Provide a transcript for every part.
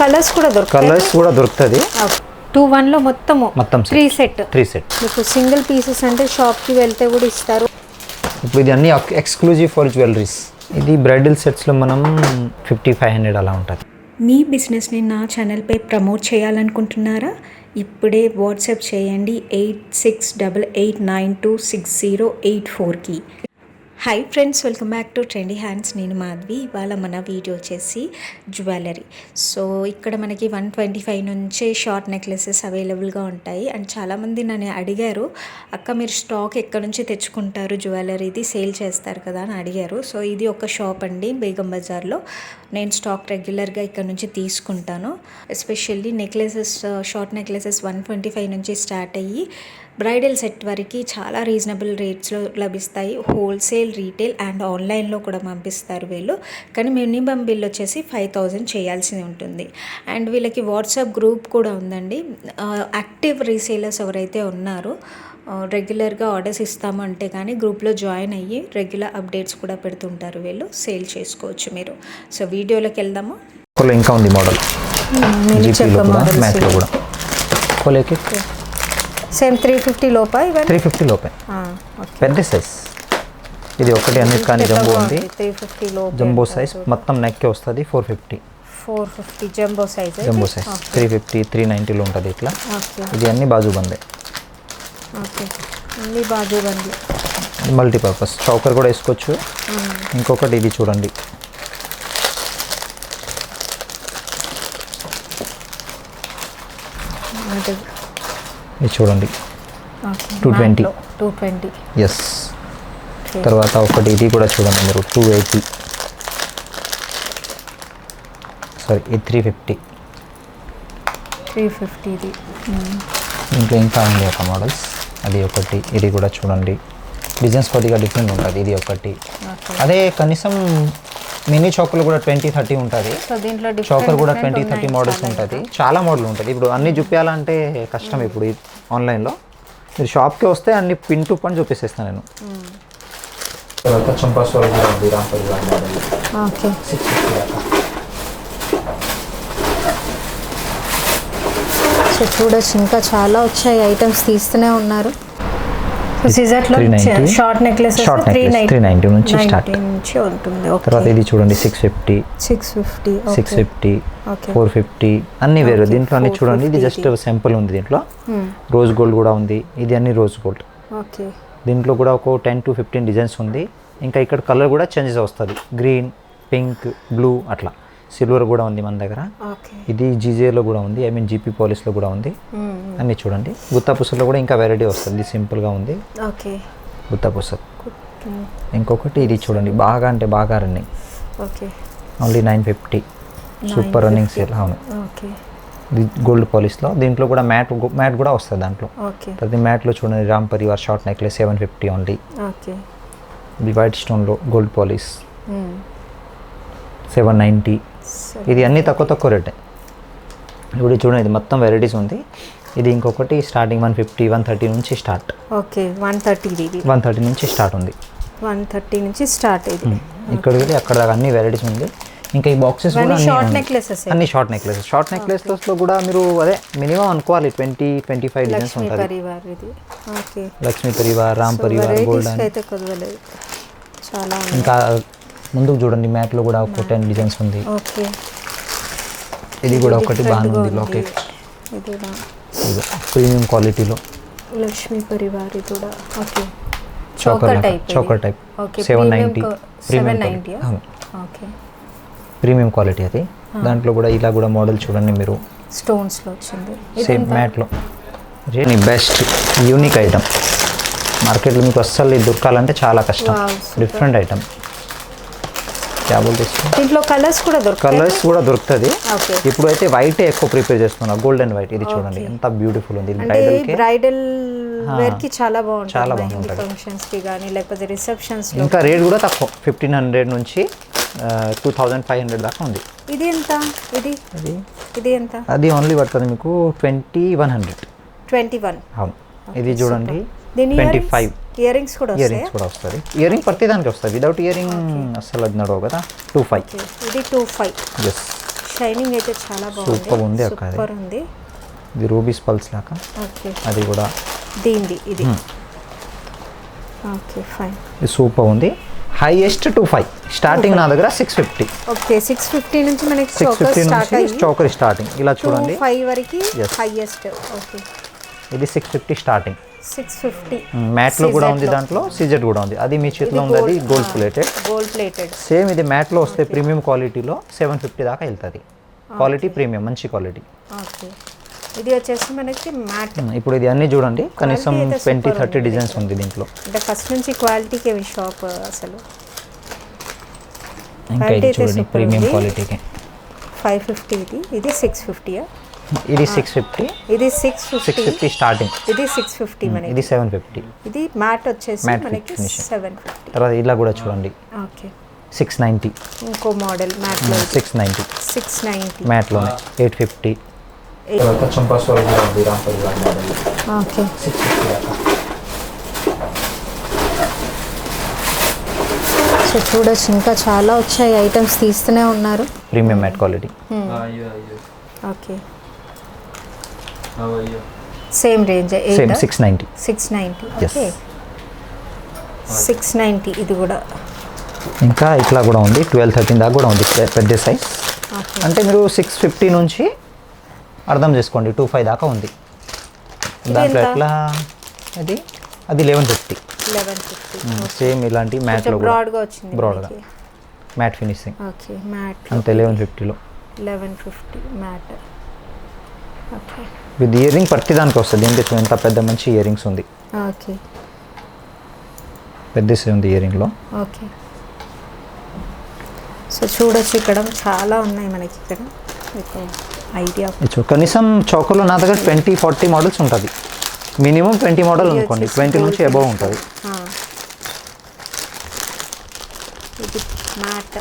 Colours కూడా దొరుకుతుంది. 2-1 లో మొత్తం 3 సెట్ మీకు సింగిల్ పీసెస్ అంటే షాప్కి వెళ్తే కూడా ఇస్తారు. ఇప్పుడు ఇది అన్ని ఎక్స్క్లూజివ్ ఫర్ జ్యువెలరీస్. ఇది బ్రైడల్ సెట్స్లో మనం 50-500 అలా ఉంటుంది. మీ బిజినెస్ని నా ఛానల్పై ప్రమోట్ చేయాలనుకుంటున్నారా? ఇప్పుడే వాట్సాప్ చేయండి 8688926084కి. Hi friends, welcome back to Trendy Hands. నేను మాధవి. ఇవాళ మన వీడియో వచ్చేసి జ్యువెలరీ. సో ఇక్కడ మనకి 125 నుంచే షార్ట్ నెక్లెసెస్ అవైలబుల్గా ఉంటాయి. అండ్ చాలామంది నన్ను అడిగారు, అక్క మీరు స్టాక్ ఎక్కడ నుంచి తెచ్చుకుంటారు, జ్యువెలరీది సేల్ చేస్తారు కదా అని అడిగారు. సో ఇది ఒక షాప్ అండి బేగం బజార్లో. నేను స్టాక్ రెగ్యులర్గా ఇక్కడ నుంచి తీసుకుంటాను. ఎస్పెషల్లీ నెక్లెసెస్, షార్ట్ నెక్లెసెస్ 125 నుంచి స్టార్ట్ అయ్యి బ్రైడల్ సెట్ వరకు చాలా రీజనబుల్ రేట్స్లో లభిస్తాయి. హోల్సేల్, రీటైల్ అండ్ ఆన్లైన్లో కూడా పంపిస్తారు వీళ్ళు. కానీ మినిమం బిల్ వచ్చేసి 5000 చేయాల్సి ఉంటుంది. అండ్ వీళ్ళకి వాట్సాప్ గ్రూప్ కూడా ఉందండి. యాక్టివ్ రీసేలర్స్ ఎవరైతే ఉన్నారో రెగ్యులర్గా ఆర్డర్స్ ఇస్తాము అంటే కానీ గ్రూప్లో జాయిన్ అయ్యి రెగ్యులర్ అప్డేట్స్ కూడా పెడుతుంటారు వీళ్ళు. సేల్ చేసుకోవచ్చు మీరు. సో వీడియోలోకి వెళ్దాము. ఇంకా ఉంది మోడల్ సేమ్ 350 లోపా? 350 లోపే, పెద్ద సైజ్. ఇది ఒకటి అన్నిటికీ జంబో ఉంది. 350 లోపే జంబో సైజ్, మొత్తం నెక్కే వస్తుంది. 450 జంబో సైజ్. 350, 390లో ఉంటుంది ఇట్లా. ఇది అన్ని బాజుబందే. అన్ని బాజుబంది, మల్టీపర్పస్ చౌకర్ కూడా వేసుకోవచ్చు. ఇంకొకటి ఇది చూడండి, ఇది చూడండి 220. ఎస్. తర్వాత ఒకటి ఇది కూడా చూడండి మీరు 280. సారీ, ఇది 350. ఇది ఇంకా ఉంది ఒక మోడల్స్. అది ఒకటి, ఇది కూడా చూడండి. డిజైన్స్ కొద్దిగా డిఫరెంట్ ఉంటుంది. ఇది ఒకటి. అదే కనీసం మినీ చౌకర్లు కూడా 20-30 ఉంటుంది. చౌకర్ కూడా 20-30 మోడల్స్ ఉంటుంది. చాలా మోడల్ ఉంటుంది. ఇప్పుడు అన్నీ చూపించాలంటే కష్టం. ఇప్పుడు ఆన్లైన్లో మీరు షాప్కి వస్తే అన్ని పిన్ టు పని చూపిస్తాను నేను. తర్వాత చంపాస్వర్ కూడా ఉంది, రాంపల్లి మోడల్. సో చూడొచ్చు, ఇంకా చాలా వచ్చాయి ఐటమ్స్ తీస్తూనే ఉన్నారు. షార్ట్ నెక్లెస్ 390 నుంచి స్టార్ట్ ఉంటుంది. తర్వాత ఇది చూడండి 650, 450 అన్ని వేరు. దీంట్లో అన్ని చూడండి. ఇది జస్ట్ సింపుల్ ఉంది. దీంట్లో రోజ్ గోల్డ్ కూడా ఉంది. ఇది అన్ని రోజ్ గోల్డ్. దీంట్లో కూడా ఒక 10-15 డిజైన్స్ ఉంది. ఇంకా ఇక్కడ కలర్ కూడా చేంజెస్ వస్తుంది. గ్రీన్, పింక్, బ్లూ అట్లా. సిల్వర్ కూడా ఉంది మన దగ్గర. ఇది జీజేలో కూడా ఉంది, జీపీ పాలిష్లో కూడా ఉంది. అన్నీ చూడండి. గుత్తా పుసల్లో కూడా ఇంకా వెరైటీ వస్తుంది. ఇది సింపుల్గా ఉంది గుత్తా పుసల్. ఇంకొకటి ఇది చూడండి, బాగా అంటే బాగా running, only 950. Super running sale. అవును, ఇది గోల్డ్ పాలిష్లో. దీంట్లో కూడా మ్యాట్ కూడా వస్తుంది దాంట్లో. ప్రతి మ్యాట్లో చూడండి Ram Parivar short necklace 750 only. ఇది వైట్ స్టోన్లో గోల్డ్ పాలిష్ 790. ఇది అన్నీ తక్కువ రేటే. ఇప్పుడు చూడండి, ఇది మొత్తం వెరైటీస్ ఉంది. ఇది ఇంకొకటి స్టార్టింగ్ 150, 130 నుంచి స్టార్ట్. 130 నుంచి స్టార్ట్ ఉంది. 130 నుంచి స్టార్ట్. ఇక్కడ అక్కడ దాకా అన్ని వెరైటీస్ ఉంది. ఇంకా ఈ బాక్సెస్ కూడా అన్ని షార్ట్ నెక్లెసెస్. షార్ట్ నెక్లెస్లో కూడా మీరు అదే మినిమం అనుకోవాలి 20-25 డిజైన్స్ ఉంటుంది. లక్ష్మీ పరివార్, రామ్ పరివార్, గోల్డ్. ఇంకా ముందుకు చూడండి, మ్యాట్లో కూడా ఒక 10 డిజైన్స్ ఉంది. ఇది కూడా ఒకటి బాగానే ఉంది. లాకెట్ ప్రీమియం క్వాలిటీలో లక్ష్మీ పరివార్ కూడా చౌకర్ టైప్ 790. ప్రీమియం క్వాలిటీ అది. దాంట్లో కూడా ఇలా కూడా మోడల్ చూడండి మీరు, స్టోన్స్లో వచ్చింది. సేమ్ మ్యాట్లో. బెస్ట్ యూనిక్ ఐటమ్ మార్కెట్లో మీకు అస్సలు దొరకాలంటే చాలా కష్టం. Different item. దీంట్లో కలర్స్ కూడా దొరుకుతుంది. ఇప్పుడు అయితే వైట్ ఎక్కువ ప్రిపేర్ చేస్తున్నా, గోల్డ్ అండ్ వైట్. ఇది చూడండి ఎంత బ్యూటిఫుల్ ఉంది. బ్రైడల్ వేర్ కి చాలా బాగుంటుంది. ఫంక్షన్స్ కి గానీ లేకపోతే రిసెప్షన్స్ లో. ఇంకా రేట్ కూడా తక్కువ, 1500 నుంచి 2500 దాకా ఉంది. ఇది ఎంత? ఇది ఎంత? అది ఓన్లీ పడుతుంది మీకు 2100. అవును. ఇది చూడండి 25. ఇయర్ రింగ్స్ కూడా వస్తుంది. ఇయర్ రింగ్ ప్రతి దానికి వస్తుంది. వితౌట్ ఇయర్ రింగ్ అసలు అది నడవు కదా. 25. ఇది 25. ఎస్. షైనింగ్ అయితే చాలా సూపర్ ఉంది అక్క, అది సూపర్ ఉంది. ఇది రూబీస్ పల్స్ లాగా. ఓకే, అది కూడా దీనిది ఇది. ఓకే ఫైన్, ఇది సూపర్ ఉంది. హైయెస్ట్ 25 స్టార్టింగ్ నా దగ్గర 650. ఓకే 650 నుంచి మనకి 650 స్టార్ట్ నుంచి అయ్యి చోకర్ స్టార్టింగ్. ఇలా చూడండి 5 వరకు Yes. హైయెస్ట్. ఓకే ఇది 650 స్టార్టింగ్. 650 మ్యాట్లో కూడా ఉంది, CZ లో. దాంట్లో సీజెడ్ కూడా ఉంది. అది మీ చేతిలో ఉంది, అది gold plated. Gold plated. Same ఇది మ్యాట్లో వస్తే ప్రీమియం క్వాలిటీలో 750 దాకా వెళ్తుంది. క్వాలిటీ ప్రీమియం, మంచి క్వాలిటీ. ఓకే, ఇది వచ్చేసి మనకి మ్యాట్. ఇప్పుడు ఇది అన్ని చూడండి, కనీసం అయితే 20-30 ఉంది డిజైన్స్ ఉంది దీంట్లో. అంటే ఫస్ట్ నుంచి క్వాలిటీకి షాప్ అసలు. ఇంకా Quality ఇది అయితే చూడండి super ప్రీమియం ఉంది. క్వాలిటీకి. 550 ఇది 650. ఇది 650. ఇది 650. 650 స్టార్టింగ్. ఇది 650 మనకి. ఇది 750. ఇది మ్యాట్ వచ్చేసి Matte మనకి finishing. 750. తర్వాత ఇలా కూడా చూడండి ఓకే, 690. ఇంకో మోడల్ మ్యాట్లో 690 690. మ్యాట్లోనే 850. తర్వాత చంపాస్వరం కూడా ఉంది, రాంపల్లి మోడల్ ఓకే 650 దాకా. సో చూడొచ్చు, ఇంకా చాలా వచ్చాయి, ఐటమ్స్ తీస్తూనే ఉన్నారు. Premium matte quality. Okay, same range same 690. 690. Yes. Okay 690 ఇది కూడా. ఇంకా ఇట్లా కూడా ఉంది 12-13 దాకా కూడా ఉంది, పెద్ద సైజ్. ఓకే, అంటే మీరు 650 నుంచి అర్థం చేసుకోండి 25 దాకా ఉంది. దాంట్లో ఎంత? ఎట్లా అది 1150. 1150. సేమ్ ఇలాంటి మ్యాట్లో కూడా బ్రాడ్గా వచ్చింది బ్రాడ్గా మనకి. మ్యాట్ ఫినిషింగ్ ఓకే మ్యాట్ అంతే 1150లో. 1150 mat. Okay with ear ring ప్రతి దానికి వస్తుంది. దీనికి ఎంత పెద్ద మంచి ఇయర్ రింగ్స్ ఉంది, ఓకే పెద్ద ఉంది ఇయర్ రింగ్లో. ఓకే. సో చూడొచ్చు, ఇక్కడ చాలా ఉన్నాయి మనకి. ఇక్కడ మీకు ఐడియా. కనీసం చౌకలో నా దగ్గర 20-40 మోడల్స్ ఉంటుంది. మినిమం 20 మోడల్ అనుకోండి, 20 నుంచి అబవ్ ఉంటుంది. ఇది మ్యాట్.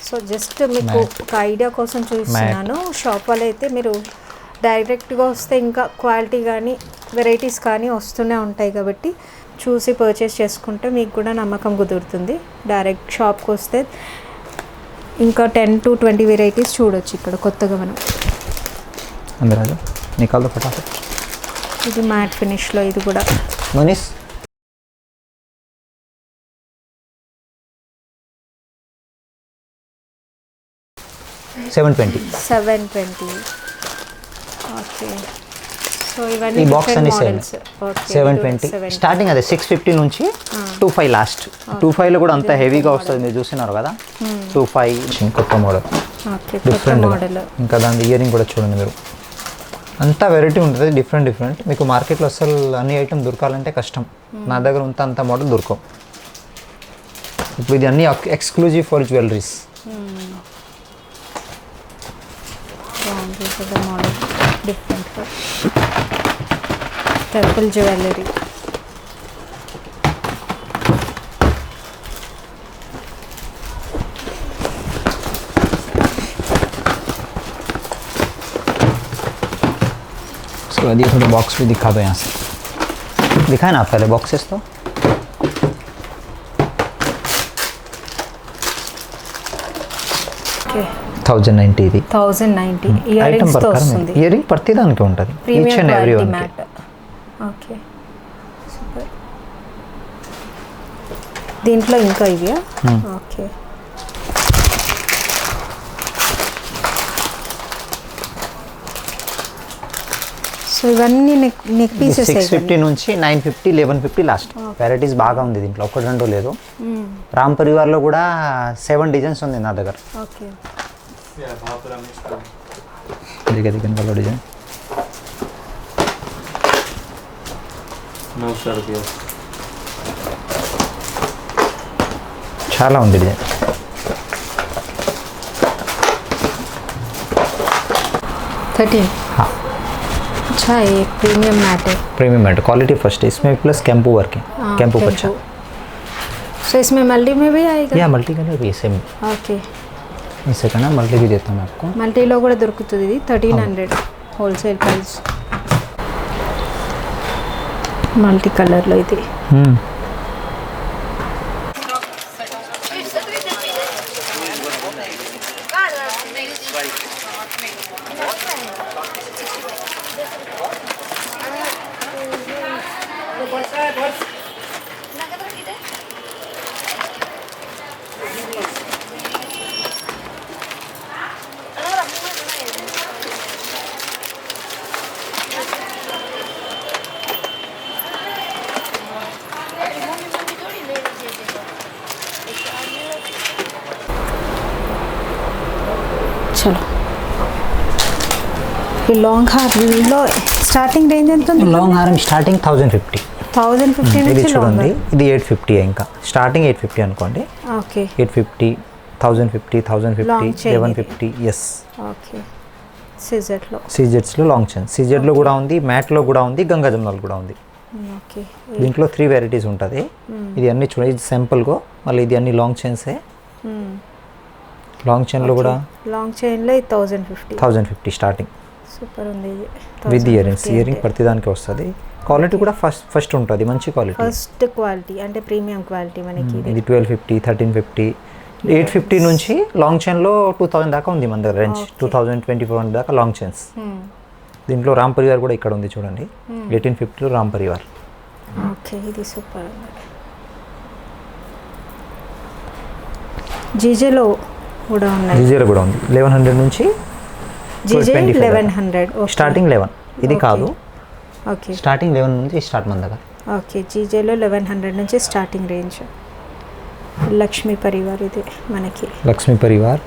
సో జస్ట్ మీకు ఒక ఐడియా కోసం చూస్తున్నాను. షాప్ వాళ్ళు అయితే మీరు డైరెక్ట్గా వస్తే ఇంకా క్వాలిటీ కానీ వెరైటీస్ కానీ వస్తూనే ఉంటాయి కాబట్టి చూసి పర్చేస్ చేసుకుంటే మీకు కూడా నమ్మకం కుదురుతుంది. డైరెక్ట్ షాప్కి వస్తే ఇంకా 10-20 వెరైటీస్ చూడొచ్చు ఇక్కడ కొత్తగా మనం. అందరాజు నికాల్దో ఫటాఫట్. ఇది మ్యాట్ ఫినిష్లో, ఇది కూడా మనీస్ 720. ఓకే. సో ఇవన్నీ ఈ బాక్స్ అన్ని సేమ్ మోడల్స్. Okay 720 starting. అదే 650 నుంచి 25 లాస్ట్. 25లో కూడా అంత హెవీగా వస్తుంది, మీరు చూసినారు కదా. 25 కొత్త మోడల్, ఓకే కొత్త డిఫరెంట్ మోడల్. ఇంకా దాని ఇయర్ రింగ్ కూడా చూడండి మీరు. అంతా వెరైటీ ఉంటుంది, డిఫరెంట్. మీకు మార్కెట్లో అసలు అన్ని ఐటమ్ దొరకాలంటే కష్టం. నా దగ్గర అంత మోడల్ దొరకవు. ఇప్పుడు ఇది అన్ని exclusive for jewelleries. Model different temple jewellery. तो ये थोड़ा बॉक्स भी दिखा दो यहाँ से. दिखाए ना आप पहले बॉक्सेस तो. ఓకే 1090 ఇది 1090 ఇయర్ ఐటమ్ రింగ్స్ తో ప్రకారం వస్తుంది. ఇయర్ రింగ్ ప్రతి దానికి ఉంటుంది, each premium and every quality one. Mat. Okay super. దీంట్లో ఇంకా ఇవ్యా. ఓకే సో ఇవన్నీ నెక్ పీసెస్ 650 నుంచి 950 1150 లాస్ట్. వెరైటీస్ బాగా ఉంది దీంట్లో, ఒకటి రెండు లేదు. రామ్ పరివార్లో కూడా 7 డిజైన్స్ ఉంది నా దగ్గర. ఓకే దిగ కలర్ డిజైన్. చాలా ఉంది డిజైన్. 13. हाँ अच्छा ये प्रीमियम मैट है. प्रीमियम मैट क्वालिटी फर्स्ट है, इसमें प्लस कैंपू वर्क है. कैंपू पच्चा. सो इसमें मल्टी में भी आएगा. या मल्टी कलर भी सेम. ओके इसे करना मल्टी भी देता हूँ मैं आपको. మల్టీలో కూడా దొరుకుతుంది ఇది 1300 హోల్సేల్ ప్రైస్. మల్టీ కలర్లో ఇది. చలో ఈ లాంగ్ హార్లో స్టార్టింగ్ రేంజ్ ఎంత ఉంది? లాంగ్ హారం స్టార్టింగ్ 1050. 1050 ఇది నుంచి చూడండి, ఇది 850 ఇంకా స్టార్టింగ్ 850 అనుకోండి. Okay 850, 1050, 1050, Long chain 1150. Yes, okay. సిజెట్లో సీజెట్స్లో లాంగ్ చైన్, సీజెట్లో కూడా ఉంది, మ్యాట్లో కూడా ఉంది, గంగా జమునాలు కూడా ఉంది. ఓకే. దీంట్లో 3 వెరైటీస్ ఉంటుంది. ఇది అన్ని చూడండి, ఇది సింపుల్గా, మళ్ళీ ఇది అన్ని లాంగ్ చైన్సే. లాంగ్ చైన్లో కూడా లాంగ్ చైన్లో 1050. 1050 స్టార్టింగ్ సూపర్ ఉంది ఇది. With earrings. ఇయరింగ్ ప్రతిదానికి వస్తుంది. క్వాలిటీ కూడా ఫస్ట్ ఉంటుంది, మంచి క్వాలిటీ. ఫస్ట్ క్వాలిటీ అంటే ప్రీమియం క్వాలిటీ మనకి. ఇది 1250, 1350, 850 నుంచి లాంగ్ చైన్లో 2000 దాకా ఉంది మన దగ్గర రేంజ్. 2024 దాకా లాంగ్ చైన్స్. దీంట్లో రామ్ పరివార్ కూడా ఇక్కడ ఉంది చూడండి, 1850లో రామ్ పరివార్. ఓకే, ఇది సూపర్ ఉంది. జీజేలో కూడా ఉన్నాయి. జీజేలో కూడా ఉంది 1100 నుంచి జీజే 1100 స్టార్టింగ్ 11. ఇది కాదు, ఓకే. స్టార్టింగ్ 11 నుంచి స్టార్ట్ మన దగ్గర. ఓకే, జీజేలో 1100 నుంచి స్టార్టింగ్ రేంజ్. లక్ష్మీ పరివార్ ఇది మనకి. లక్ష్మీ పరివార్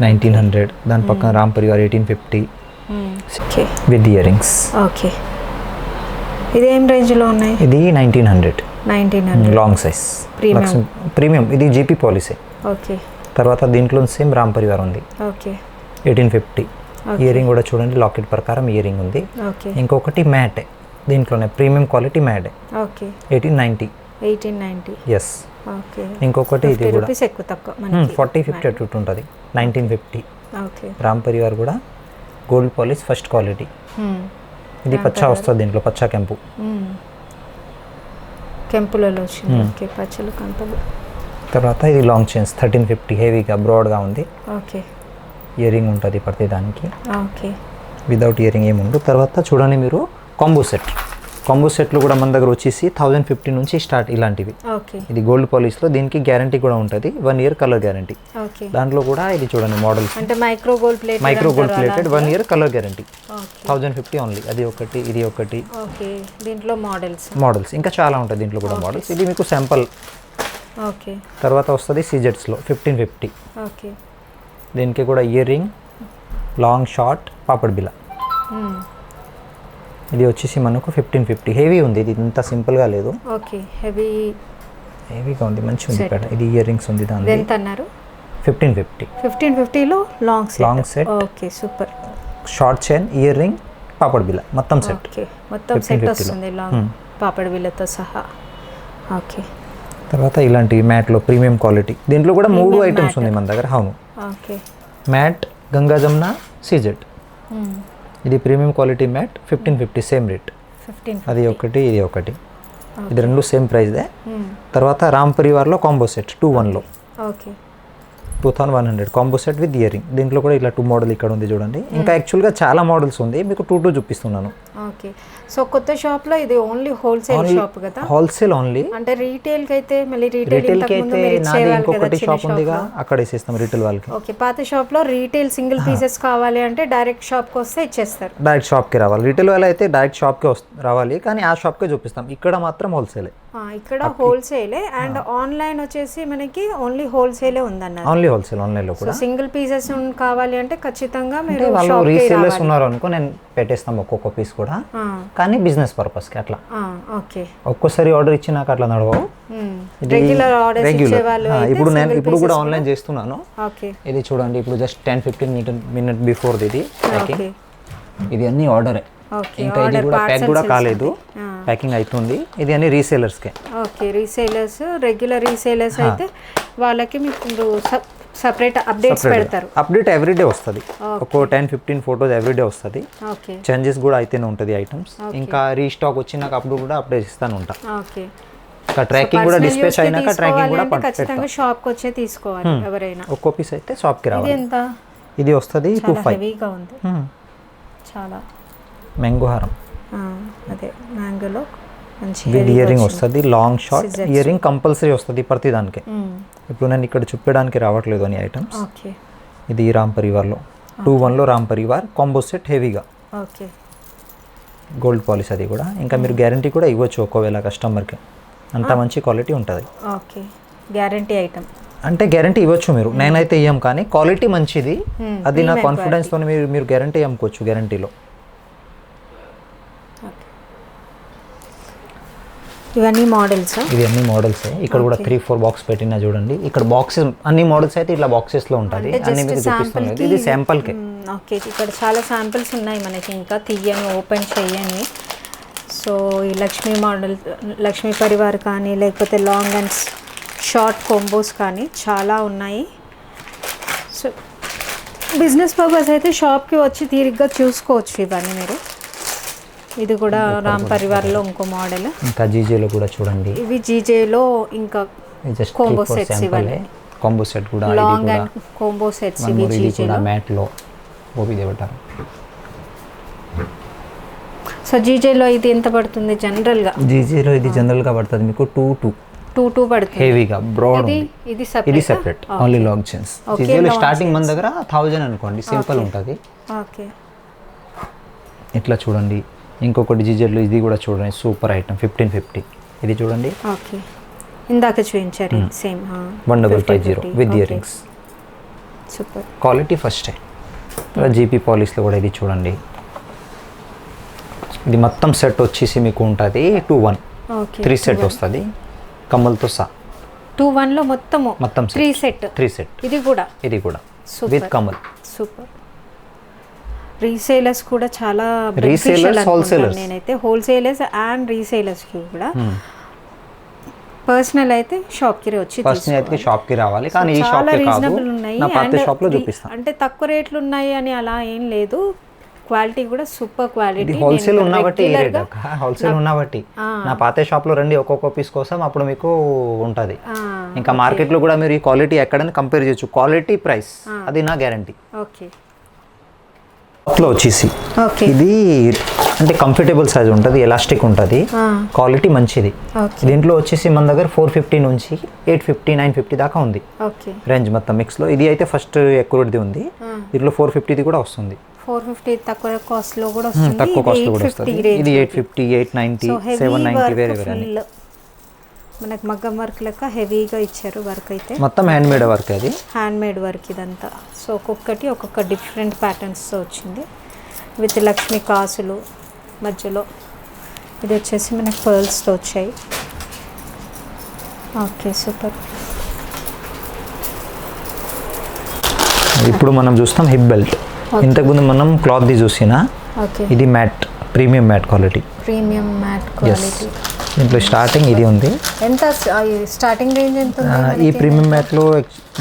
1900, దాని పక్కన Ram Parivar 1850 okay with earrings. Okay, ఇది ఏం రేంజ్లో ఉన్నాయి? ఇది 1900 లాంగ్ సైజ్ ప్రీమియం. ప్రీమియం ఇది జీపీ పాలిసీ. ఓకే. తర్వాత దీంట్లో సేమ్ రామ్ పరివార్ ఉంది ఓకే 1850. ఇయరింగ్ కూడా చూడండి, లాకెట్ ప్రకారం ఇయరింగ్ ఉంది. ఓకే. ఇంకొకటి మ్యాట్, దీంట్లోనే premium quality mat okay 1890. Yes. Okay. ఇంకొకటి ఇది కూడా రూపీస్ ఎక్కువ తక్కువ మనకి. 40-50 అటు ఉంటుంది. 1950 ఓకే. రామ్ పరివార్ కూడా గోల్డ్ పాలిష్ ఫస్ట్ క్వాలిటీ. ఇది పచ్చా వస్తుంది, దీంట్లో పచ్చా కెంపు. కెంపులలో వచ్చింది. ఓకే, పచ్చలు కంపలు. తర్వాత ఇది లాంగ్ చైన్స్ 1350, హెవీగా బ్రాడ్గా ఉంది. ఓకే. ఇయరింగ్ ఉంటుంది ప్రతిదానికి. ఓకే. వితౌట్ ఇయరింగ్ ఏముండదు. తర్వాత చూడండి మీరు కాంబో సెట్. కాంబో సెట్లు కూడా మన దగ్గర వచ్చేసి 1050 నుంచి స్టార్ట్ ఇలాంటివి. ఓకే. ఇది గోల్డ్ పాలిష్లో, దీనికి గ్యారంటీ కూడా ఉంటుంది, 1 year కలర్ గ్యారంటీ. ఓకే. దాంట్లో కూడా ఇది చూడండి మోడల్స్, అంటే micro gold plated. Micro gold plated 1 year colour guarantee. Okay. 1050 only. అది ఒకటి, ఇది ఒకటి. ఓకే, దీంట్లో మోడల్స్ ఇంకా చాలా ఉంటాయి దీంట్లో కూడా మోడల్స్. ఇది మీకు శాంపుల్. ఓకే. తర్వాత వస్తుంది సీజెట్స్లో 1550. ఓకే. దీనికి కూడా ఇయరింగ్, లాంగ్ షార్ట్, పాపడ్ బిలా. ఇది వచ్చేసి మనకు 1550. హెవీ ఉంది, ఇది ఇంత సింపుల్గా లేదు. ఓకే, హెవీగా ఉంది, మంచి ఉంది ఇక్కడ. ఇది ఇయరింగ్స్ ఉంది దాని. ఎంత అన్నారు? 1550. 1550లో long set. Okay, super. Short chain, earring, పాపడ్ బిలా మొత్తం సెట్. ఓకే, మొత్తం సెట్ వస్తుంది లాంగ్ పాపడ్ బిల్లతో సహా. ఓకే. తర్వాత ఇలాంటి మ్యాట్లో ప్రీమియం క్వాలిటీ, దీంట్లో కూడా 3 ఐటమ్స్ ఉంది మన దగ్గర. అవును, ఓకే. మ్యాట్, గంగా జమున, సీజెట్. ఇది premium quality mat 1550 same rate. 15. అది ఒకటి, ఇది ఒకటి. ఇది రెండు సేమ్ ప్రైస్దే. తర్వాత రామ్ పరివార్లో కాంబో సెట్ 2-1లో okay 2100 combo set with earring. దీంట్లో కూడా ఇలా 2 మోడల్ ఇక్కడ ఉంది చూడండి. ఇంకా యాక్చువల్గా చాలా మోడల్స్ ఉంది, మీకు 2 చూపిస్తున్నాను. ఓకే. సో కొత్త షాప్లో ఇది ఓన్లీ హోల్సేల్ షాప్ కదా? Wholesale only. అంటే రీటైల్కి అయితే మళ్ళీ రీటైల్కి అయితే నాది ఇంకొకటి షాప్ ఉందిగా, అక్కడ వేసేస్తాం రీటైల్ వాళ్ళకి. ఓకే, పాత షాప్లో రీటైల్ సింగిల్ పీసెస్ కావాలి అంటే డైరెక్ట్ షాప్కి వస్తే ఇచ్చేస్తారు. డైరెక్ట్ షాప్కి రావాలి. రీటైల్ వాళ్ళు అయితే డైరెక్ట్ షాప్కి రావాలి, కానీ ఆ షాప్కే చూపిస్తాం. ఇక్కడ మాత్రం హోల్సేలే. ఇక్కడ హోల్సేలే. అండ్ ఆన్లైన్ వచ్చేసి మనకి ఓన్లీ హోల్సేలే ఉందన్నారు. Only wholesale. ఆన్లైన్లో కూడా సింగిల్ పీసెస్ కావాలి అంటే ఖచ్చితంగా మీరు వాళ్ళు రీసేలర్స్ ఉన్నారు అనుకో, నేను పెట్టేస్తాం ఒక్కొక్క పీస్ కూడా, కానీ బిజినెస్ పర్పస్కి అట్లా. ఓకే. ఒక్కోసారి ఆర్డర్ ఇచ్చి నాకు అట్లా నడవవు. రెగ్యులర్ ఆర్డర్స్ ఇచ్చేవాళ్ళు ఇప్పుడు నేను ఇప్పుడు కూడా ఆన్లైన్ చేస్తున్నాను. ఓకే. ఇది చూడండి, ఇప్పుడు జస్ట్ 10-15 మినిట్ బిఫోర్ ఇది ప్యాకింగ్. ఇది అన్ని ఆర్డరే, ఇంకా ఇది కూడా ప్యాక్ కూడా కాలేదు, ప్యాకింగ్ అవుతుంది. ఇది అన్ని రీసేలర్స్కే. ఓకే, రీసేలర్స్, రెగ్యులర్ రీసేలర్స్ అయితే వాళ్ళకి మీకు సపరేట్ అప్డేట్స్ పెడతారు. అప్డేట్ ఎవ్రీడే వస్తుంది, ఒక 10-15 ఫొటోస్ ఎవ్రీడే వస్తుంది. ఓకే. చేంజెస్ కూడా అయితేనే ఉంటుంది ఐటమ్స్. ఇంకా రీస్టాక్ వచ్చినాక అప్పుడు కూడా అప్డేట్ ఇస్తాను ఉంటా. ఓకే. ఇంకా ట్రాకింగ్ కూడా డిస్పాచ్ అయినాక ట్రాకింగ్ కూడా ఖచ్చితంగా షాప్కి వచ్చే తీసుకోవాలి ఎవరైనా. ఒక్కో పీస్ అయితే షాప్కి రావాలి. ఎంత? ఇది వస్తుంది చాలా 25. హెవీగా ఉంది చాలా. మ్యాంగో హారం అదే మ్యాంగోలో మంచి విత్ ఇయర్ రింగ్ వస్తుంది, long short ear ring compulsory వస్తుంది ప్రతి దానికి. ఇప్పుడు నేను ఇక్కడ చూపించడానికి రావట్లేదు అని ఐటమ్స్. ఓకే, ఇది రామ్ పరివార్లో 2-1లో రామ్ పరివార్ కాంబో సెట్ హెవీగా. ఓకే, గోల్డ్ పాలిష్ అది కూడా. ఇంకా మీరు గ్యారంటీ కూడా ఇవ్వచ్చు ఒకవేళ కస్టమర్కి, అంత మంచి క్వాలిటీ ఉంటుంది. ఓకే, గ్యారంటీ ఐటమ్ అంటే గ్యారంటీ ఇవ్వచ్చు మీరు, నేనైతే ఇవ్వం కానీ క్వాలిటీ మంచిది. అది నా కాన్ఫిడెన్స్తో మీరు గ్యారంటీ అమ్ముకోవచ్చు గ్యారంటీలో. ఇవన్నీ మోడల్స్, ఇవి అన్ని మోడల్స్. ఇక్కడ కూడా 3-4 బాక్స్ పెట్టినా చూడండి. ఇక్కడ బాక్సెస్ అన్ని మోడల్స్ అయితే ఇట్లా బాక్సెస్లో ఉంటుంది. అన్ని మీకు చూపిస్తాను, ఇది శాంపుల్కే. ఓకే, ఇక్కడ చాలా శాంపిల్స్ ఉన్నాయి మనకి, ఇంకా తీయని ఓపెన్ చేయని. సో ఈ లక్ష్మీ మోడల్, లక్ష్మీ పరివార్ కానీ లేకపోతే లాంగ్ అండ్ షార్ట్ కాంబోస్ కానీ చాలా ఉన్నాయి. సో బిజినెస్ పర్పస్ అయితే షాప్కి వచ్చి తీరిగ్గా చూసుకోవచ్చు ఇవన్నీ మీరు. ఇది కూడా రామ్ పరివార్లో ఇంకో మోడల్. ఇంకా జీజేలో కూడా చూడండి, ఇవి జీజేలో ఇంకా కాంబో సెట్స్, ఇవన్నీ కాంబో సెట్ కూడా, లాంగ్ అండ్ కాంబో సెట్స్ ఇవి జీజేలో. మ్యాట్లో ఓపి దేవటారు. సో జీజేలో ఇది ఎంత పడుతుంది జనరల్గా? జీజేలో ఇది జనరల్గా పడుతుంది మీకు 2 పడుతుంది హెవీగా. బ్రాడ్ ఇది సెపరేట్ ఓన్లీ లాంగ్ చైన్స్. జీజేలో స్టార్టింగ్ మన దగ్గర 1000 అనుకోండి, సింపుల్ ఉంటుంది. ఓకే, ఇట్లా చూడండి. ఇంకొకటి జీజేలో ఇది కూడా చూడండి, సూపర్ ఐటమ్ 1550. ఇది చూడండి. ఓకే, ఇందాక చూపించారు same 1550 with earrings. Super quality first. GP పాలిష్లో కూడా ఇది చూడండి. ఇది మొత్తం సెట్ వచ్చేసి మీకు ఉంటుంది 2-1, 3 సెట్ వస్తుంది కమ్మలతో సహా. 2-1లో మొత్తం 3 సెట్. ఇది కూడా విత్ కమల్. సూపర్. రీసేలర్స్ కూడా చాలా రీసేలర్స్, హోల్సేలర్స్. నేనైతే హోల్సేలర్స్ అండ్ రీసేలర్స్కి కూడా. పర్సనల్ అయితే షాప్కి వచ్చి షాప్కి రావాలి, కానీ ఈ షాప్ రీజనబుల్ ఉన్నాయి. షాప్లో చూపిస్తాను. అంటే తక్కువ రేట్లు ఉన్నాయి అని అలా ఏం లేదు, క్వాలిటీ కూడా సూపర్ క్వాలిటీ. హోల్సేల్ ఉన్నబట్టి నా పాత షాప్లో రండి ఒక్కొక్క పీస్ కోసం, అప్పుడు మీకు ఉంటుంది. ఇంకా మార్కెట్లో కూడా మీరు ఈ క్వాలిటీ ఎక్కడైనా కంపేర్ చేయొచ్చు, క్వాలిటీ ప్రైస్ అది నా గ్యారంటీ. ఓకే, లో వచ్చేసి ఇది అంటే కంఫర్టబుల్ సైజ్ ఉంటుంది, ఎలాస్టిక్ ఉంటుంది, క్వాలిటీ మంచిది. దీంట్లో వచ్చేసి మన దగ్గర 450 నుంచి 850, 950 దాకా ఉంది రేంజ్ మొత్తం మిక్స్లో. ఇది అయితే ఫస్ట్ ఎక్కువది ఉంది, దీంట్లో 450 కూడా వస్తుంది. 450 తక్కువ కాస్ట్లో కూడా వస్తుంది, తక్కువ కాస్ట్లో కూడా వస్తుంది. ఇది 850, 890, 790 వేరే వేరే. మనకు మగ్గం వర్క్ లెక్క హెవీగా ఇచ్చారు వర్క్ అయితే. మొత్తం హ్యాండ్ మేడ్ వర్క్, అది హ్యాండ్ మేడ్ వర్క్ ఇదంతా. సో ఒక్కొక్క డిఫరెంట్ ప్యాటర్న్స్తో వచ్చింది విత్ లక్ష్మీ కాసులు మధ్యలో. ఇది వచ్చేసి మనకు పర్ల్స్తో వచ్చాయి. Okay, super. ఇప్పుడు మనం చూస్తాం హిప్ బెల్ట్. ఇంతకుముందు మనం క్లాత్ది చూసినా, ఇది మ్యాట్, ప్రీమియం మ్యాట్ క్వాలిటీ. దీంట్లో స్టార్టింగ్ ఇది ఉంది. ఎంత స్టార్టింగ్ రేంజ్ ఎంత ఉంది? ఈ ప్రీమియం మ్యాట్లో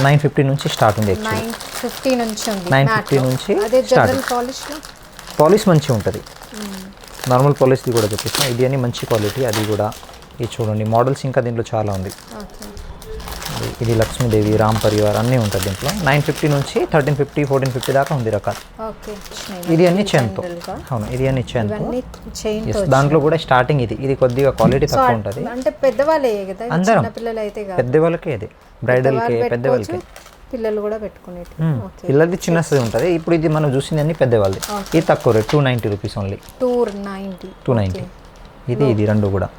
950 నుంచి స్టార్ట్ ఉంది. 950 నుంచి ఉంది. 950 నుంచి స్టార్ట్. పాలిష్ మంచిగా ఉంటుంది, నార్మల్ పాలిష్ది కూడా చూపిస్తాను. ఇది అని మంచి క్వాలిటీ, అది కూడా. ఇది చూడండి మోడల్స్ ఇంకా దీంట్లో చాలా ఉంది. ఇది లక్ష్మీదేవి, రామ్ పరివార్ అన్నీ ఉంటుంది దీంట్లో. 950 నుంచి 1350, 1450 దాకా ఉంది రకాలు. ఇది అన్ని చైన్తో. అవును, ఇది అన్ని చైన్తో. దాంట్లో కూడా స్టార్టింగ్ ఇది కొద్దిగా క్వాలిటీ తక్కువ ఉంటుంది. అంటే పెద్దవాళ్ళే కదా, అందరం పిల్లలు అయితే పెద్దవాళ్ళకే, ఇది బ్రైడల్కి, పెద్దవాళ్ళకి. పిల్లలు కూడా పెట్టుకునేది. పిల్లలది చిన్న సైజ్ ఉంటుంది. ఇప్పుడు ఇది మనం చూసింది అన్ని పెద్దవాళ్ళది. ఇది తక్కువ రేట్, 290 రూపీస్ ఓన్లీ. 290. ఇది రెండు కూడా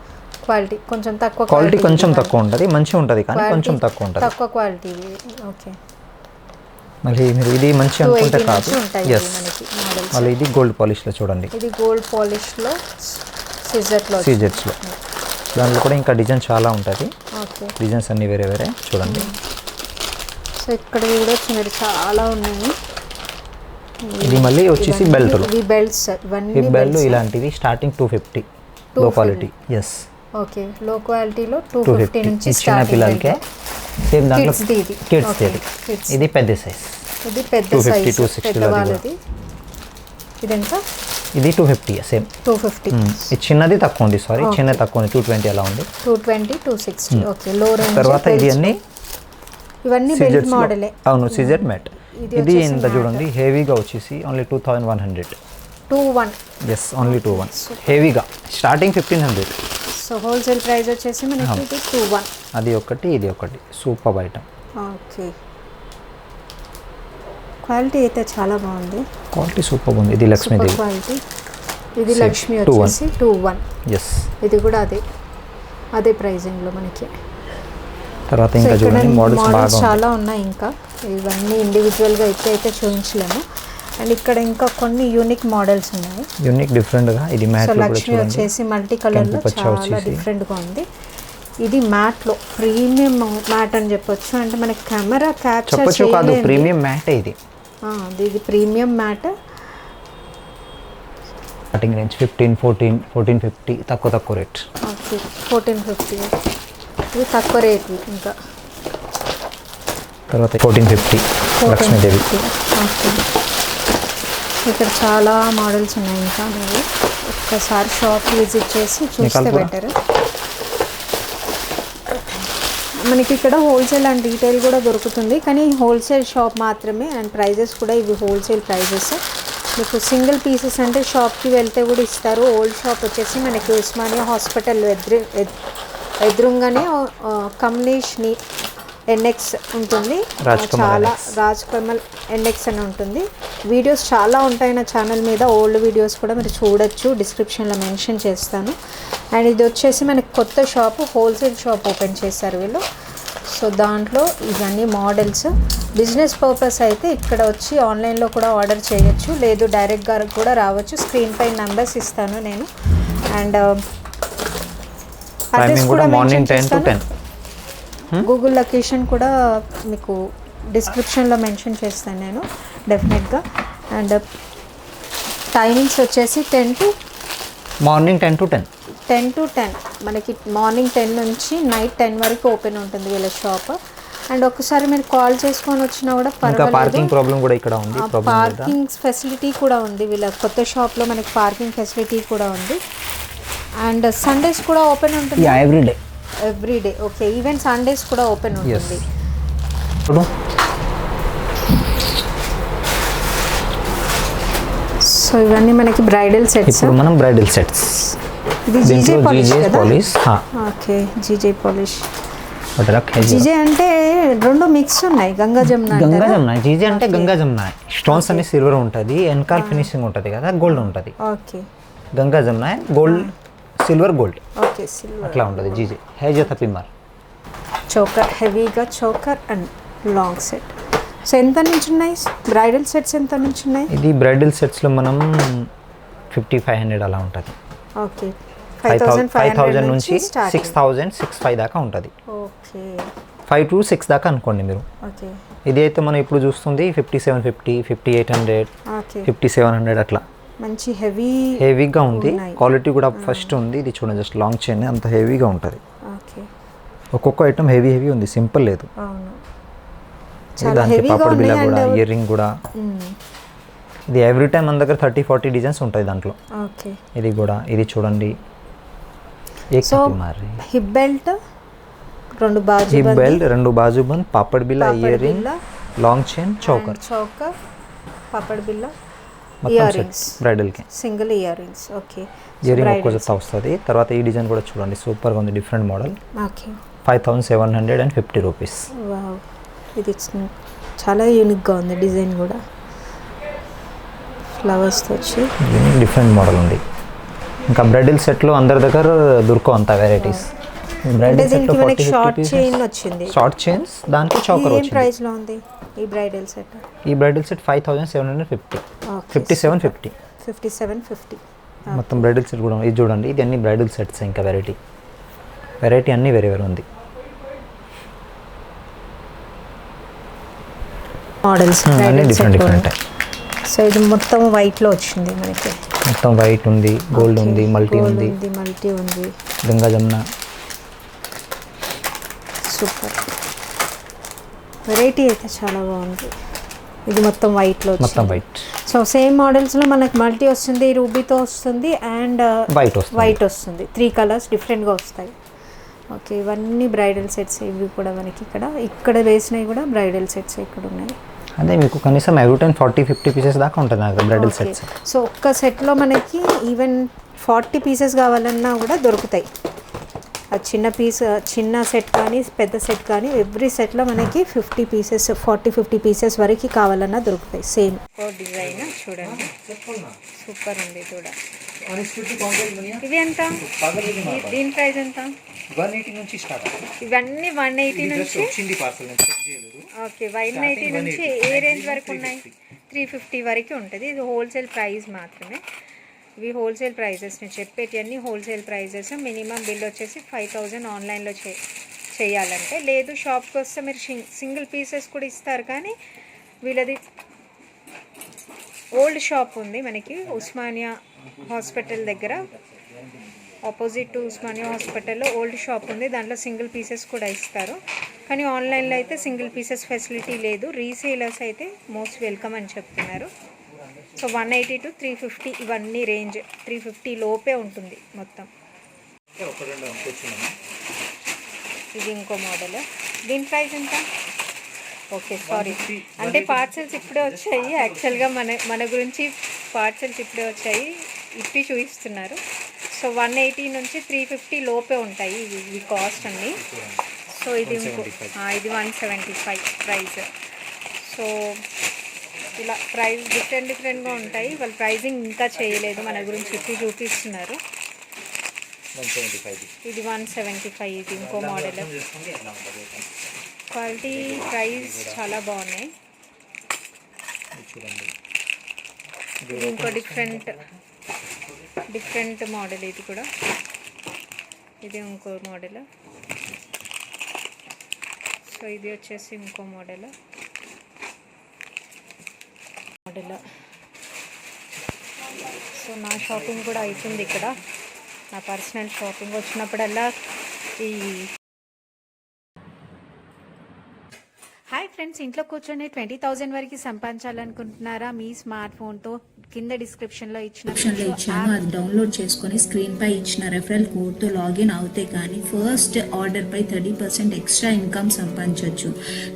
క్వాలిటీ కొంచెం తక్కువ, క్వాలిటీ కొంచెం తక్కువ ఉంటుంది, మంచిగా ఉంటుంది కానీ కొంచెం తక్కువ ఉంటుంది, తక్కువ క్వాలిటీ. ఓకే, మళ్ళీ మీరు ఇది మంచి అనుకుంటే కాదు. ఎస్, మళ్ళీ ఇది గోల్డ్ పాలిష్లో చూడండి. ఇది గోల్డ్ పాలిష్లో సీజెట్స్లో. దాంట్లో కూడా ఇంకా డిజైన్ చాలా ఉంటుంది. డిజైన్స్ అన్ని వేరే వేరే చూడండి. సో ఇక్కడ కూడా చిన్నది చాలా ఉన్నాయి. ఇది మళ్ళీ వచ్చేసి బెల్ట్లు. ఈ బెల్ట్స్ ఇవన్నీ బెల్ట్ ఇలాంటివి స్టార్టింగ్ 250 లో క్వాలిటీ. ఎస్, ఓకే, లో క్వాలిటీలో 250 నుంచి చిన్న పిల్లలకే. సేమ్ దాంట్లో కిడ్స్. ఇది పెద్ద సైజ్, ఇది పెద్ద సైజ్ 260 వాళ్ళది. ఇదెంత? ఇది 250. సేమ్ 250. ఇది చిన్నది తక్కువ ఉంది, సారీ చిన్నది తక్కువ ఉంది, 220 అలా ఉంది. 220, 260. ఓకే, లో రేంజ్. తర్వాత ఇది అన్ని ఇవన్నీ బెల్ట్ మోడలే. అవును, సీజెడ్ మ్యాట్. ఇది ఇంత చూడండి హెవీగా వచ్చేసి ఓన్లీ 2100. 21. ఎస్ ఓన్లీ 21 హెవీగా స్టార్టింగ్ 1500. సో హోల్సేల్ ప్రైస్ వచ్చేసి మనకి ఇది 21. అది ఒకటి ఇది ఒకటి సూపర్ ఐటమ్. ఓకే, క్వాలిటీ అయితే చాలా బాగుంది. క్వాలిటీ సూపర్ ఉంది. ఇది లక్ష్మీదేవి క్వాలిటీ. ఇది లక్ష్మి వచ్చేసి 21. ఎస్ ఇది కూడా అదే ప్రైజింగ్లో మనకి. తర్వాత ఇంకా చూడండి మోడల్స్ చాలా ఉన్నాయి. ఇంకా ఇవన్నీ ఇండివిజువల్గా అయితే చూపించలేము. అండ్ ఇక్కడ ఇంకా కొన్ని యూనిక్ మోడల్స్ ఉన్నాయి. యూనిక్ డిఫరెంట్గా. ఇది మ్యాట్ లక్ష్మి వచ్చేసి మల్టీ కలర్లో చాలా డిఫరెంట్గా ఉంది. ఇది మ్యాట్లో ప్రీమియం మ్యాట్ అని చెప్పొచ్చు. అంటే మనకి కెమెరా క్యాప్చర్ కాదు, ప్రీమియం మ్యాట్ ఇది. ఇది ప్రీమియం మ్యాట్. స్టార్టింగ్ రేంజ్ 1450 తక్కువ రేట్. ఓకే, 1450 ఇది తక్కువ రేట్. ఇంకా తర్వాత 1450 లక్ష్మీదేవి. ఓకే, ఇక్కడ చాలా మోడల్స్ ఉన్నాయి. ఇంకా మీరు ఒక్కసారి షాప్ విజిట్ చేసి చూస్తే బెటర్. మనకి ఇక్కడ హోల్సేల్ అండ్ రీటైల్ కూడా దొరుకుతుంది, కానీ హోల్సేల్ షాప్ మాత్రమే. అండ్ ప్రైజెస్ కూడా ఇవి హోల్సేల్ ప్రైజెస్. మీకు సింగిల్ పీసెస్ అంటే షాప్కి వెళ్తే కూడా ఇస్తారు. ఓల్డ్ షాప్ వచ్చేసి మనకి ఉస్మానియా హాస్పిటల్ ఎదురుగానే కమలేష్ ఎన్ఎక్స్ ఉంటుంది. చాలా రాజ్ కమల్ ఎన్ఎక్స్ అని ఉంటుంది. వీడియోస్ చాలా ఉంటాయి నా ఛానల్ మీద. ఓల్డ్ వీడియోస్ కూడా మీరు చూడొచ్చు, డిస్క్రిప్షన్లో మెన్షన్ చేస్తాను. అండ్ ఇది వచ్చేసి మనకి కొత్త షాప్, హోల్సేల్ షాప్ ఓపెన్ చేశారు వీళ్ళు. సో దాంట్లో ఇవన్నీ మోడల్స్. బిజినెస్ పర్పస్ అయితే ఇక్కడ వచ్చి ఆన్లైన్లో కూడా ఆర్డర్ చేయొచ్చు, లేదు డైరెక్ట్గా కూడా రావచ్చు. స్క్రీన్ పై నెంబర్స్ ఇస్తాను నేను. అండ్ అడ్రస్ కూడా మెన్షన్ చేస్తాను. గూగుల్ లొకేషన్ కూడా మీకు డిస్క్రిప్షన్లో మెన్షన్ చేస్తాను నేను డెఫినెట్గా. అండ్ టైమింగ్స్ వచ్చేసి మార్నింగ్ 10 to 10 మనకి మార్నింగ్ 10 నుంచి నైట్ 10 వరకు ఓపెన్ ఉంటుంది వీళ్ళ షాప్. అండ్ ఒకసారి మీరు కాల్ చేసుకొని వచ్చినా కూడా పర్వాలేదు. పార్కింగ్ ప్రాబ్లం కూడా ఇక్కడ ఉంది. పార్కింగ్ ఫెసిలిటీ కూడా ఉంది వీళ్ళ కొత్త షాప్లో. మనకి పార్కింగ్ ఫెసిలిటీ కూడా ఉంది. అండ్ సండేస్ కూడా ఓపెన్ ఉంటుంది. ఎవ్రీడే. ఓకే, ఈవెన్ సండేస్ కూడా ఓపెన్ ఉంటుంది. సో ఇవన్నీ మనకి బ్రైడల్ సెట్స్. ఇప్పుడు మనం బ్రైడల్ సెట్స్. ఇది జీజే పాలిష్ కదా? Okay, GJ polish. జీజే అంటే రెండు మిక్స్ ఉన్నాయి. గంగా జమున. జీజే అంటే గంగా జమున. స్టోన్స్ అన్ని సిల్వర్ ఉంటుంది, వెనకాల ఫినిషింగ్ ఉంటుంది కదా, గోల్డ్ ఉంటుంది. Okay, Ganga Jamuna gold, silver gold. Okay, silver అట్లా ఉంటుంది. జీజే హైజత పిమ్మర్ చోకర్, హెవీగా choker and long set. So ఎంత నుంచి ఉన్నాయి బ్రైడల్ సెట్స్? ఎంత నుంచి ఉన్నాయి? ఇది బ్రైడల్ సెట్స్లో మనం 5500 అలా ఉంటుంది. ఓకే, 5000 నుంచి 6000-65 దాకా ఉంటుంది. ఓకే, 5 to 6 దాకా అనుకోండి మీరు. ఓకే, ఇది అయితే మనం ఇప్పుడు చూస్తుంది 5750, 5800, 5700 అట్లా. మంచి హెవీగా ఉంది. క్వాలిటీ కూడా ఫస్ట్ ఉంది. ఇది చూడండి, జస్ట్ లాంగ్ చైన్ అంత హెవీగా ఉంటుంది. ఓకే, ఒక్కొక్క ఐటమ్ హెవీ ఉంది, సింపుల్ లేదు. అవును, దానికి పాపడ్ బిల్ల కూడా, ఇయర్ రింగ్ కూడా. ఇది ఎవ్రీ టైం మన దగ్గర 30-40 డిజైన్స్ ఉంటాయి దాంట్లో. ఓకే, ఇది కూడా. ఇది చూడండి, హిప్ బెల్ట్, రెండు బాజుబంద్, పాపడ్ బిల్ల, ear ring, long chain, choker, papad బిల్ల, ఇయర్ రింగ్స్, బ్రైడల్ కి single ear rings. Okay, ear ring ఒక్క జత వస్తుంది. తర్వాత ఈ డిజైన్ కూడా చూడండి, సూపర్ గా ఉంది, different model. Okay, 5750 rupees. Wow, ఇది చాలా యూనిక్గా ఉంది డిజైన్ కూడా. ఫ్లవర్స్తో వచ్చి డిఫరెంట్ మోడల్ ఉంది. ఇంకా బ్రైడల్ సెట్లో అందరి దగ్గర దొరకవు అంత వెరైటీస్. బ్రైడల్ సెట్లో షార్ట్ చైన్ వచ్చింది. షార్ట్ చైన్స్, దానికి చౌకర్ వచ్చింది. ఏం ప్రైస్ లో ఉంది ఈ బ్రైడల్ సెట్? ఈ బ్రైడల్ సెట్ 5750, 5750. 5750 మొత్తం బ్రైడల్ సెట్ కూడా. ఇది చూడండి, ఇది అన్ని బ్రైడల్ సెట్స్. ఇంకా వెరైటీ అన్నీ వేరే ఉంది. మోడల్స్ అన్ని డిఫరెంట్. సో ఇది మొత్తం వైట్లో వచ్చింది మనకి. మొత్తం వైట్ ఉంది, గోల్డ్ ఉంది, మల్టీ ఉంది, గంగా జమున. సూపర్ వెరైటీ అయితే చాలా బాగుంది. ఇది మొత్తం వైట్లో, మొత్తం వైట్. సో సేమ్ మోడల్స్లో మనకి మల్టీ వస్తుంది, రూబీతో వస్తుంది, అండ్ వైట్ వస్తుంది. 3 కలర్స్ డిఫరెంట్గా వస్తాయి. ఓకే, ఇవన్నీ బ్రైడల్ సెట్స్. ఇవి కూడా మనకి ఇక్కడ వేసినవి కూడా బ్రైడల్ సెట్స్ ఇక్కడ ఉన్నాయి. అదే మీకు కనీసం ఎవ్రీ టైం 40-50 పీసెస్ దాకా ఉంటుంది నాకు బ్రైడల్ సెట్స్. సో ఒక్క సెట్లో మనకి ఈవెన్ 40 పీసెస్ కావాలన్నా కూడా దొరుకుతాయి. అది చిన్న సెట్ కానీ పెద్ద సెట్ కానీ ఎవ్రీ సెట్లో మనకి 50 పీసెస్ 40-50 పీసెస్ వరకు కావాలన్నా దొరుకుతాయి. సేమ్ డిజైన్ చూడండి, సూపర్ ఉంది కూడా. ఇది ఎంత? దీని ప్రైస్ ఎంత? 180 నుంచి స్టార్ట్. ఇవన్నీ 180 నుంచి. ఓకే, 180 నుంచి ఏ రేంజ్ వరకు ఉన్నాయి? 350 వరకు ఉంటుంది. ఇది హోల్సేల్ ప్రైస్ మాత్రమే. ఇవి హోల్సేల్ ప్రైజెస్, నేను చెప్పేటి అన్నీ హోల్సేల్ ప్రైజెస్. మినిమం బిల్ వచ్చేసి 5000 ఆన్లైన్లో చేయాలంటే. లేదు షాప్కి వస్తే మీరు సింగిల్ పీసెస్ కూడా ఇస్తారు. కానీ వీళ్ళది ఓల్డ్ షాప్ ఉంది మనకి ఉస్మానియా హాస్పిటల్ దగ్గర, ఆపోజిట్ టు ఉస్మానియా హాస్పిటల్లో ఓల్డ్ షాప్ ఉంది. దాంట్లో సింగిల్ పీసెస్ కూడా ఇస్తారు. కానీ ఆన్లైన్లో అయితే సింగిల్ పీసెస్ ఫెసిలిటీ లేదు. రీసేలర్స్ అయితే మోస్ట్ వెల్కమ్ అని చెప్తున్నారు. సో 180 to 350 ఇవన్నీ రేంజ్ 350 లోపే ఉంటుంది మొత్తం. ఇది ఇంకో మోడల్. దీని ప్రైస్ ఎంత? ఓకే, సారీ, అంటే పార్సెల్స్ ఇప్పుడే వచ్చాయి. యాక్చువల్గా మన గురించి పార్సెల్స్ ఇప్పుడే వచ్చాయి, ఇప్పి చూపిస్తున్నారు. సో 180 నుంచి 350 లోపే ఉంటాయి ఇవి కాస్ట్ అన్నీ. సో ఇది 175 ప్రైస్. సో ఇలా ప్రైస్ డిఫరెంట్గా ఉంటాయి. వాళ్ళు ప్రైజింగ్ ఇంకా చేయలేదు, మన గురించి ఇప్పి చూపిస్తున్నారు. ఇది 175. ఇది ఇంకో మోడల్. క్వాలిటీ ప్రైస్ చాలా బాగున్నాయి. ఇది ఇంకో డిఫరెంట్ మోడల్. ఇది కూడా ఇది ఇంకో మోడల్. సో ఇది వచ్చేసి ఇంకో మోడల్. సో నా షాపింగ్ కూడా అవుతుంది ఇక్కడ. నా పర్సనల్ షాపింగ్ వచ్చినప్పుడల్లా ఈ హాయ్ ఫ్రెండ్స్, ఇంట్లో కూర్చొని 20,000 వరకు సంపాదించాలనుకుంటున్నారా? మీ స్మార్ట్ ఫోన్తో కింద డిస్క్రిప్షన్లో ఇచ్చాను, అది డౌన్లోడ్ చేసుకొని స్క్రీన్ పై ఇచ్చిన రెఫరల్ కోడ్తో లాగిన్ అవుతే కానీ ఫస్ట్ ఆర్డర్ పై 30% ఎక్స్ట్రా ఇన్కమ్ సంపాదించవచ్చు.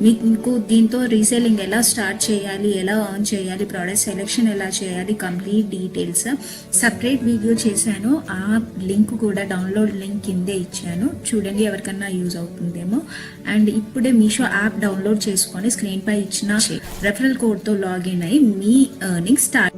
మీకు దీంతో రీసేలింగ్ ఎలా స్టార్ట్ చేయాలి, ఎలా ఆన్ చేయాలి, ప్రోడక్ట్ సెలెక్షన్ ఎలా చేయాలి, కంప్లీట్ డీటెయిల్స్ సపరేట్ వీడియో చేశాను. ఆ లింక్ కూడా డౌన్లోడ్ లింక్ కిందే ఇచ్చాను, చూడండి, ఎవరికన్నా యూజ్ అవుతుందేమో. అండ్ ఇప్పుడే మీషో యాప్ డౌన్లోడ్ చేసుకొని స్క్రీన్ పై ఇచ్చిన రెఫరల్ కోడ్ తో లాగిన్ అయ్యి మీ ఎర్నింగ్ స్టార్ట్.